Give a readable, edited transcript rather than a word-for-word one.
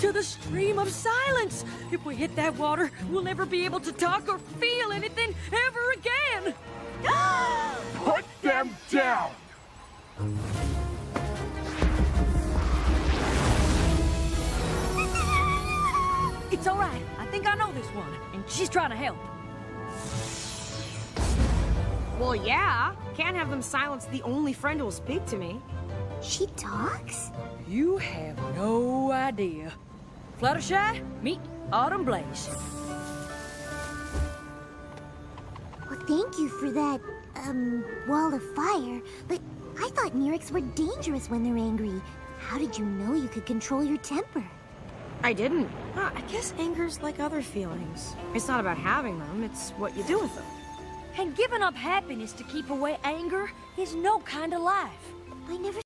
To the stream of silence! If we hit that water, we'll never be able to talk or feel anything ever again! Put them down! It's all right. I think I know this one, and she's trying to help. Well, yeah. Can't have them silence the only friend who'll speak to me. She talks? You have no idea. Fluttershy, meet Autumn Blaze. Well, thank you for that, wall of fire. But I thought Nerex were dangerous when they're angry. How did you know you could control your temper? I didn't. I guess anger's like other feelings. It's not about having them, it's what you do with them. And giving up happiness to keep away anger is no kind of life. I never